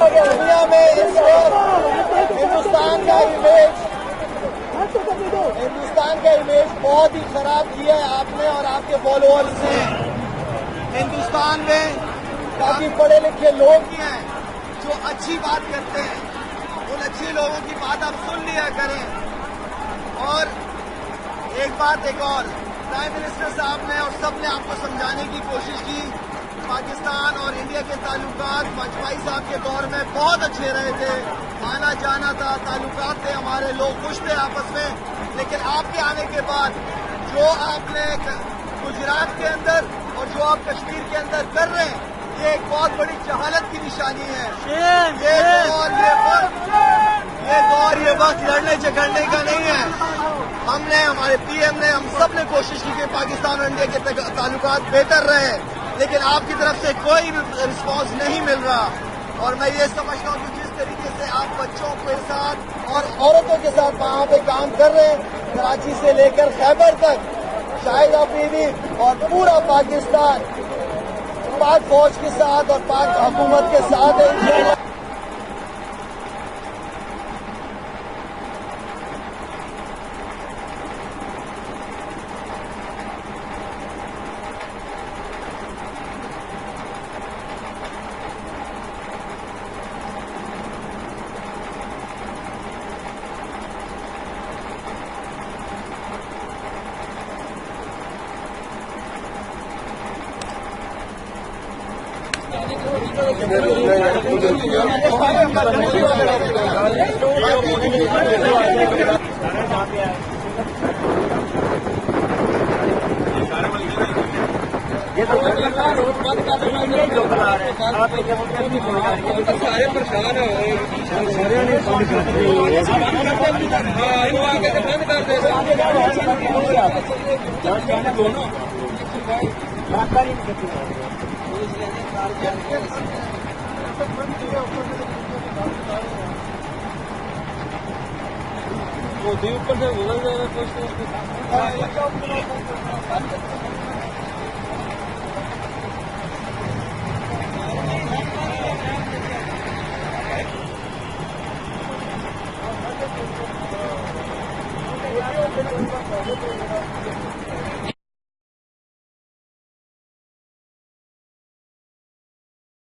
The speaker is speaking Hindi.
दुनिया में इस वक्त हिंदुस्तान का इमेज बहुत ही खराब किया है आपने और आपके फॉलोअर्स ने। हिंदुस्तान में काफी पढ़े लिखे लोग भी हैं जो अच्छी बात करते हैं, उन अच्छे लोगों की बात आप सुन लिया करें। और एक और प्राइम मिनिस्टर साहब ने और सबने आपको समझाने की कोशिश की, पाकिस्तान और इंडिया के ताल्लुकात वाजपेयी साहब के दौर में बहुत अच्छे रहे थे, आना जाना था, ताल्लुकात थे, हमारे लोग खुश थे आपस में। लेकिन आपके आने के बाद जो आपने गुजरात के अंदर और जो आप कश्मीर के अंदर कर रहे हैं, ये एक बहुत बड़ी जहालत की निशानी है। ये वक्त लड़ने झगड़ने का नहीं है। हमने, हमारे पीएम ने, हम सब ने कोशिश की कि पाकिस्तान और इंडिया के ताल्लुकात बेहतर रहे, लेकिन आपकी तरफ से कोई रिस्पांस नहीं मिल रहा। और मैं ये समझता हूँ कि जिस तरीके से आप बच्चों के साथ और औरतों के साथ वहाँ पे काम कर रहे हैं, कराची से लेकर खैबर तक, शाहिद अफरीदी और पूरा पाकिस्तान पाक फौज के साथ और पाक हुकूमत के साथ है। सारे परेशान है, सारे ने बंद कर मोदी ऊपर से बोला जा रहा कुछ